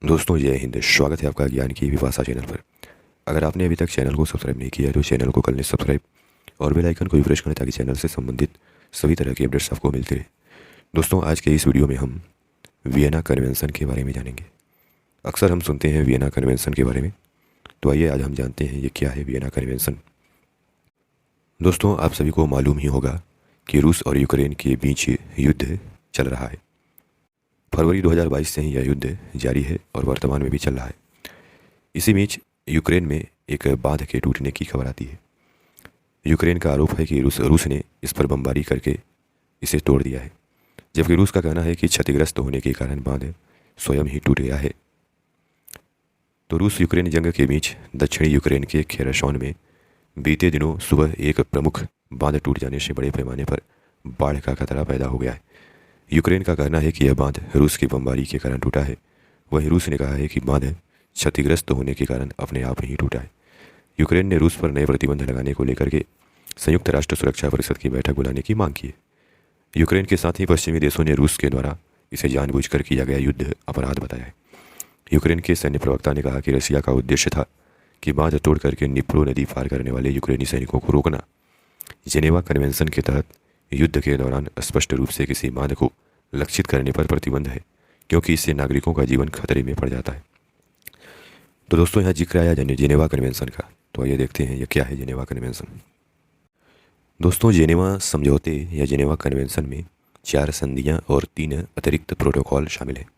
दोस्तों जय हिंद। स्वागत है आपका ज्ञान की विभाषा चैनल पर। अगर आपने अभी तक चैनल को सब्सक्राइब नहीं किया है तो चैनल को कर लें सब्सक्राइब और बेल आइकन को भी प्रेस करें ताकि चैनल से संबंधित सभी तरह के अपडेट्स आपको मिलते रहे। दोस्तों आज के इस वीडियो में हम वियना कन्वेंशन के बारे में जानेंगे। अक्सर हम सुनते हैं वियना कन्वेंशन के बारे में, तो आइए आज हम जानते हैं ये क्या है वियना कन्वेंशन। दोस्तों आप सभी को मालूम ही होगा कि रूस और यूक्रेन के बीच युद्ध चल रहा है। फरवरी 2022 से ही यह युद्ध जारी है और वर्तमान में भी चल रहा है। इसी बीच यूक्रेन में एक बांध के टूटने की खबर आती है। यूक्रेन का आरोप है कि रूस ने इस पर बमबारी करके इसे तोड़ दिया है, जबकि रूस का कहना है कि क्षतिग्रस्त होने के कारण बांध स्वयं ही टूट गया है। तो रूस यूक्रेन जंग के बीच दक्षिणी यूक्रेन के खेरसोन में बीते दिनों सुबह एक प्रमुख बांध टूट जाने से बड़े पैमाने पर बाढ़ का खतरा पैदा हो गया है। यूक्रेन का कहना है कि यह बांध रूस की बमबारी के कारण टूटा है। वहीं रूस ने कहा है कि बांध क्षतिग्रस्त होने के कारण अपने आप ही टूटा है। यूक्रेन ने रूस पर नए प्रतिबंध लगाने को लेकर के संयुक्त राष्ट्र सुरक्षा परिषद की बैठक बुलाने की मांग की है। यूक्रेन के साथ ही पश्चिमी देशों ने रूस के द्वारा इसे जानबूझकर किया गया युद्ध अपराध बताया है। यूक्रेन के सैन्य प्रवक्ता ने कहा कि रशिया का उद्देश्य था कि बांध तोड़ करके निप्रो नदी पार करने वाले यूक्रेनी सैनिकों को रोकना। जेनेवा कन्वेंशन के तहत युद्ध के दौरान स्पष्ट रूप से किसी बांध को लक्षित करने पर प्रतिबंध है, क्योंकि इससे नागरिकों का जीवन खतरे में पड़ जाता है। तो दोस्तों यहाँ जिक्र आया जेनेवा कन्वेंशन का, तो आइए देखते हैं ये क्या है जेनेवा कन्वेंशन। दोस्तों जेनेवा समझौते या जेनेवा कन्वेंशन में 4 संधियाँ और 3 अतिरिक्त प्रोटोकॉल शामिल हैं।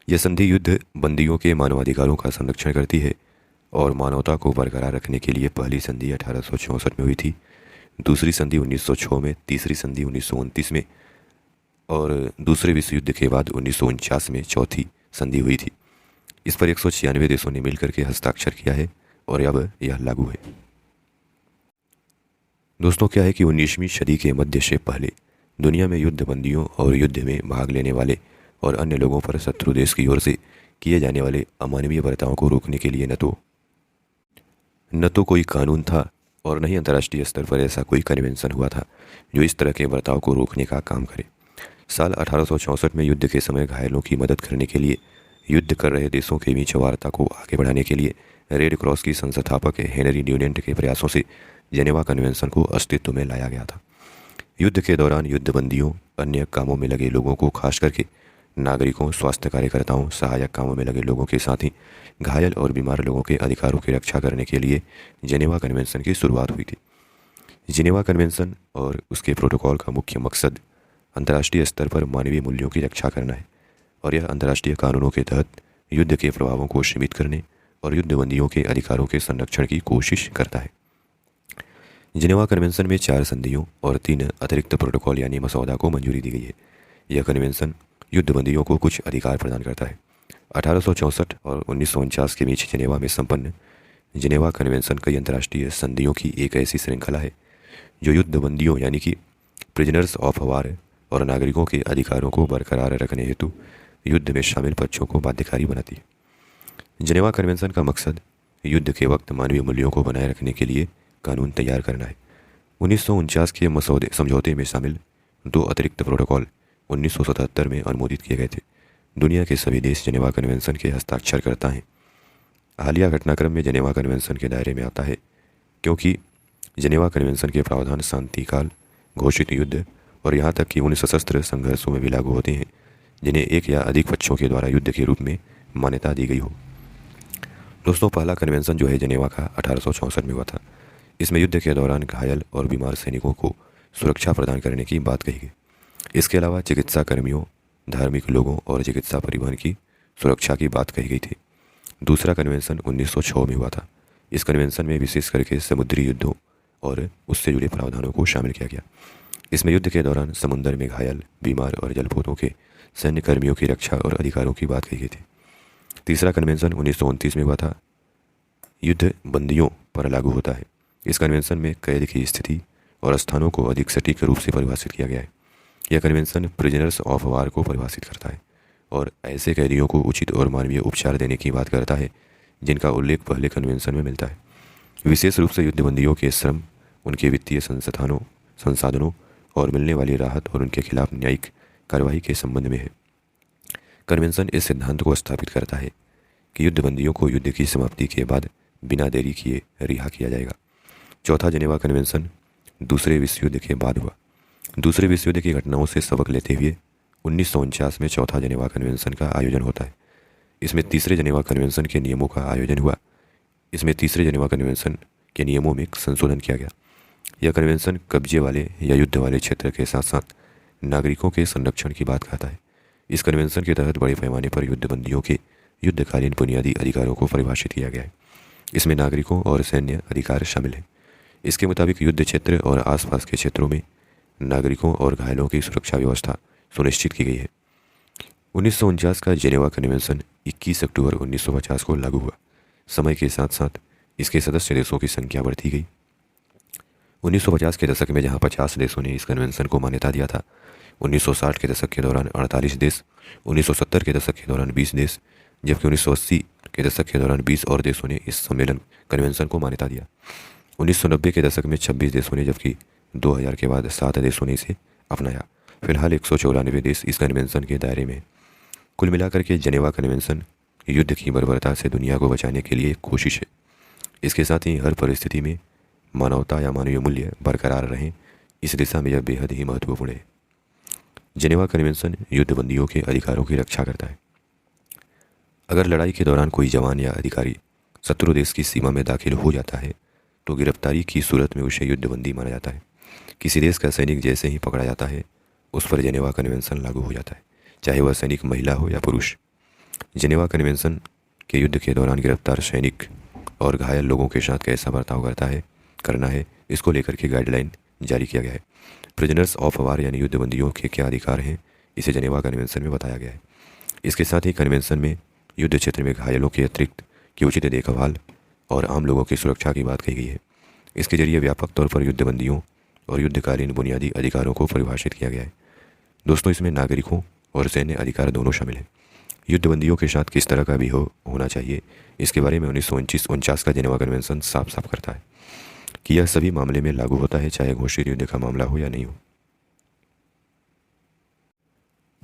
यह संधि युद्ध बंदियों के मानवाधिकारों का संरक्षण करती है और मानवता को बरकरार रखने के लिए पहली संधि 1864 में हुई थी, दूसरी संधि 1906 में, तीसरी संधि 1929 में और दूसरे विश्व युद्ध के बाद 1949 में चौथी संधि हुई थी। इस पर 196 देशों ने मिलकर के हस्ताक्षर किया है और अब यह लागू है। दोस्तों क्या है कि 19वीं सदी के मध्य से पहले दुनिया में युद्ध बंदियों और युद्ध में भाग लेने वाले और अन्य लोगों पर शत्रु देश की ओर से किए जाने वाले अमानवीय बर्ताव को रोकने के लिए न तो कोई कानून था और न ही अंतर्राष्ट्रीय स्तर पर ऐसा कोई कन्वेंशन हुआ था जो इस तरह के बर्ताव को रोकने का काम करे। साल 1864 में युद्ध के समय घायलों की मदद करने के लिए युद्ध कर रहे देशों के बीच वार्ता को आगे बढ़ाने के लिए रेड क्रॉस की संस्थापक हेनरी ड्यूनेंट के प्रयासों से जेनेवा कन्वेंशन को अस्तित्व में लाया गया था। युद्ध के दौरान युद्धबंदियों, अन्य कामों में लगे लोगों को, खास करके नागरिकों, स्वास्थ्य कार्यकर्ताओं, सहायक कामों में लगे लोगों के साथ ही घायल और बीमार लोगों के अधिकारों की रक्षा करने के लिए जेनेवा कन्वेंशन की शुरुआत हुई थी। जेनेवा कन्वेंशन और उसके प्रोटोकॉल का मुख्य मकसद अंतर्राष्ट्रीय स्तर पर मानवीय मूल्यों की रक्षा करना है और यह अंतर्राष्ट्रीय कानूनों के तहत युद्ध के प्रभावों को सीमित करने और युद्धबंदियों के अधिकारों के संरक्षण की कोशिश करता है। जेनेवा कन्वेंशन में 4 संधियों और 3 अतिरिक्त प्रोटोकॉल यानी मसौदा को मंजूरी दी गई है। यह कन्वेंशन युद्धबंदियों को कुछ अधिकार प्रदान करता है। 1864 और 1949 के बीच जेनेवा में संपन्न जेनेवा कन्वेंशन कई अंतर्राष्ट्रीय संधियों की एक ऐसी श्रृंखला है जो युद्धबंदियों यानी कि प्रिजनर्स ऑफ वार और नागरिकों के अधिकारों को बरकरार रखने हेतु युद्ध में शामिल पक्षों को बाध्यकारी बनाती है। जेनेवा कन्वेंशन का मकसद युद्ध के वक्त मानवीय मूल्यों को बनाए रखने के लिए कानून तैयार करना है। 1949 के मसौदे समझौते में शामिल 2 अतिरिक्त प्रोटोकॉल 1977 में अनुमोदित किए गए थे। दुनिया के सभी देश जेनेवा कन्वेंशन के हस्ताक्षर करता हैं। हालिया घटनाक्रम में जेनेवा कन्वेंशन के दायरे में आता है क्योंकि जेनेवा कन्वेंशन के प्रावधान शांतिकाल, घोषित युद्ध और यहाँ तक कि उन सशस्त्र संघर्षों में भी लागू होते हैं जिन्हें एक या अधिक पक्षों के द्वारा युद्ध के रूप में मान्यता दी गई हो। दोस्तों पहला कन्वेंशन जो है जेनेवा का 1864 में हुआ था। इसमें युद्ध के दौरान घायल और बीमार सैनिकों को सुरक्षा प्रदान करने की बात कही गई। इसके अलावा चिकित्सा कर्मियों, धार्मिक लोगों और चिकित्सा परिवहन की सुरक्षा की बात कही गई थी। दूसरा कन्वेंशन 1906 में हुआ था। इस कन्वेंशन में विशेष करके समुद्री युद्धों और उससे जुड़े प्रावधानों को शामिल किया गया। इसमें युद्ध के दौरान समुद्र में घायल, बीमार और जलपोतों के सैन्य कर्मियों की रक्षा और अधिकारों की बात कही गई थी। तीसरा कन्वेंशन 1929 में हुआ था। युद्ध बंदियों पर लागू होता है। इस कन्वेंशन में कैद की स्थिति और स्थानों को अधिक सटीक रूप से परिभाषित किया गया है। यह कन्वेंशन प्रिजनर्स ऑफ वार को परिभाषित करता है और ऐसे कैदियों को उचित और मानवीय उपचार देने की बात करता है जिनका उल्लेख पहले कन्वेंशन में मिलता है। विशेष रूप से युद्धबंदियों के श्रम, उनके वित्तीय संसाधनों और मिलने वाली राहत और उनके खिलाफ न्यायिक कार्रवाई के संबंध में है। कन्वेंशन इस सिद्धांत को स्थापित करता है कि युद्धबंदियों को युद्ध की समाप्ति के बाद बिना देरी किए रिहा किया जाएगा। चौथा जेनेवा कन्वेंशन दूसरे विश्व युद्ध के बाद हुआ। दूसरे विश्व युद्ध की घटनाओं से सबक लेते हुए 1949 में चौथा जेनेवा कन्वेंशन का आयोजन होता है। इसमें तीसरे जेनेवा कन्वेंशन के नियमों का आयोजन हुआ। इसमें तीसरे जेनेवा कन्वेंशन के नियमों में संशोधन किया गया। यह कन्वेंशन कब्जे वाले या युद्ध वाले क्षेत्र के साथ साथ नागरिकों के संरक्षण की बात करता है। इस कन्वेंशन के तहत बड़े पैमाने पर युद्धबंदियों के युद्धकालीन बुनियादी अधिकारों को परिभाषित किया गया है। इसमें नागरिकों और सैन्य अधिकार शामिल हैं। इसके मुताबिक युद्ध क्षेत्र और आसपास के क्षेत्रों में नागरिकों और घायलों की सुरक्षा व्यवस्था सुनिश्चित की गई है। 1949 का जेनेवा कन्वेंशन 21 अक्टूबर 1950 को लागू हुआ। समय के साथ साथ इसके सदस्य देशों की संख्या बढ़ती गई। 1950 के दशक में जहां 50 देशों ने इस कन्वेंशन को मान्यता दिया था, 1960 के दशक के दौरान 48 देश, 1970 के दशक के दौरान 20 देश, जबकि 1980 के दशक के दौरान 20 और देशों ने इस सम्मेलन कन्वेंशन को मान्यता दिया। 1990 के दशक में 26 देशों ने, जबकि 2000 के बाद 7 देशों ने इसे अपनाया। फिलहाल 194 देश इस कन्वेंशन के दायरे में। कुल मिलाकर के जेनेवा कन्वेंशन युद्ध की बर्बरता से दुनिया को बचाने के लिए एक कोशिश है। इसके साथ ही हर परिस्थिति में मानवता या मानवीय मूल्य बरकरार रहें, इस दिशा में यह बेहद ही महत्वपूर्ण है। जेनेवा कन्वेंशन युद्धबंदियों के अधिकारों की रक्षा करता है। अगर लड़ाई के दौरान कोई जवान या अधिकारी शत्रु देश की सीमा में दाखिल हो जाता है तो गिरफ्तारी की सूरत में उसे युद्धबंदी माना जाता है। किसी देश का सैनिक जैसे ही पकड़ा जाता है उस पर जेनेवा कन्वेंशन लागू हो जाता है, चाहे वह सैनिक महिला हो या पुरुष। जेनेवा कन्वेंशन के युद्ध के दौरान गिरफ्तार सैनिक और घायल लोगों के साथ कैसा बर्ताव करना है, इसको लेकर के गाइडलाइन जारी किया गया है। प्रिजनर्स ऑफ वार यानी युद्धबंदियों के क्या अधिकार हैं, इसे जेनेवा कन्वेंशन में बताया गया है। इसके साथ ही कन्वेंशन में युद्ध क्षेत्र में घायलों के अतिरिक्त की उचित देखभाल और आम लोगों की सुरक्षा की बात कही गई है। इसके जरिए व्यापक तौर पर युद्धबंदियों और युद्धकालीन बुनियादी अधिकारों को परिभाषित किया गया है। दोस्तों, इसमें नागरिकों और सैन्य अधिकार दोनों शामिल हैं। युद्धबंदियों के साथ किस तरह का भी होना चाहिए, इसके बारे में 1949 का जेनेवा कन्वेंशन साफ साफ करता है कि यह सभी मामले में लागू होता है, चाहे घोषित युद्ध का मामला हो या नहीं हो।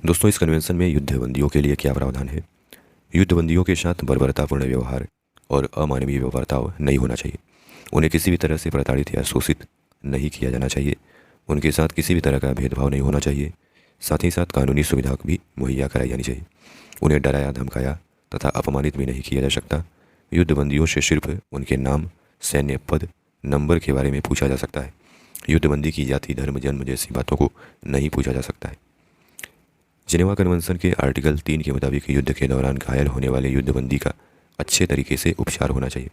दोस्तों, इस कन्वेंशन में युद्धबंदियों के लिए क्या प्रावधान है? युद्धबंदियों के साथ बर्बरतापूर्ण व्यवहार और अमानवीय बर्ताव नहीं होना चाहिए। उन्हें किसी भी तरह से प्रताड़ित या शोषित नहीं किया जाना चाहिए। उनके साथ किसी भी तरह का भेदभाव नहीं होना चाहिए। साथ ही साथ कानूनी सुविधा भी मुहैया कराई जानी चाहिए। उन्हें डराया धमकाया तथा अपमानित भी नहीं किया जा सकता। युद्धबंदियों से सिर्फ उनके नाम, सैन्य पद, नंबर के बारे में पूछा जा सकता है। युद्धबंदी की जाति, धर्म, जन्म जैसी बातों को नहीं पूछा जा सकता है। जेनेवा कन्वेंशन के आर्टिकल 3 के मुताबिक युद्ध के दौरान घायल होने वाले युद्धबंदी का अच्छे तरीके से उपचार होना चाहिए।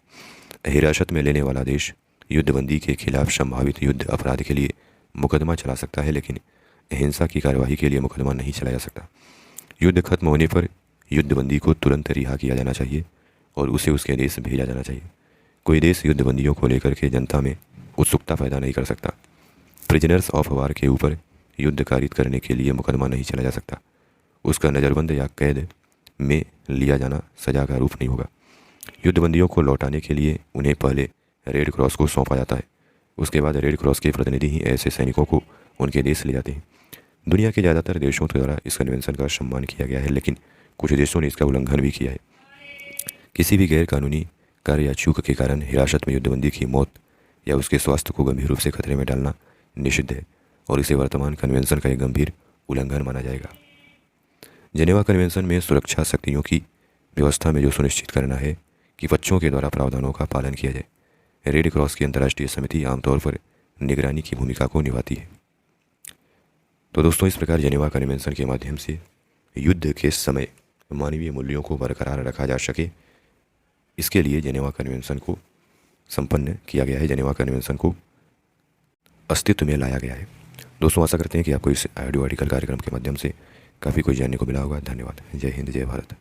हिरासत में लेने वाला देश युद्धबंदी के खिलाफ संभावित युद्ध अपराध के लिए मुकदमा चला सकता है, लेकिन हिंसा की कार्यवाही के लिए मुकदमा नहीं चलाया जा सकता। युद्ध खत्म होने पर युद्धबंदी को तुरंत रिहा किया जाना चाहिए और उसे उसके देश भेजा जाना चाहिए। कोई देश युद्धबंदियों को लेकर के जनता में उत्सुकता पैदा नहीं कर सकता। प्रिजनर्स ऑफ वार के ऊपर युद्ध कारित करने के लिए मुकदमा नहीं चला जा सकता। उसका नज़रबंद या कैद में लिया जाना सजा का रूप नहीं होगा। युद्धबंदियों को लौटाने के लिए उन्हें पहले रेड क्रॉस को सौंपा जाता है। उसके बाद रेड क्रॉस के प्रतिनिधि ही ऐसे सैनिकों को उनके देश ले जाते हैं। दुनिया के ज़्यादातर देशों द्वारा इस कन्वेंशन का सम्मान किया गया है, लेकिन कुछ देशों ने इसका उल्लंघन भी किया है। किसी भी गैर कानूनी कार्य या चूक के कारण हिरासत में युद्धबंदी की मौत या उसके स्वास्थ्य को गंभीर रूप से खतरे में डालना निषिद्ध है और इसे वर्तमान कन्वेंशन का एक गंभीर उल्लंघन माना जाएगा। जेनेवा कन्वेंशन में सुरक्षा शक्तियों की व्यवस्था में जो सुनिश्चित करना है कि पक्षों के द्वारा प्रावधानों का पालन किया जाए। रेड क्रॉस की अंतर्राष्ट्रीय समिति आमतौर पर निगरानी की भूमिका को निभाती है। तो दोस्तों, इस प्रकार जेनेवा कन्वेंशन के माध्यम से युद्ध के समय मानवीय मूल्यों को बरकरार रखा जा सके, इसके लिए जेनेवा कन्वेंशन को संपन्न किया गया है, जेनेवा कन्वेंशन को अस्तित्व में लाया गया है। दोस्तों, आशा करते हैं कि आपको इस ऑडियो आर्टिकल कार्यक्रम के माध्यम से काफ़ी कुछ जानने को मिला होगा। धन्यवाद। जय हिंद, जय भारत।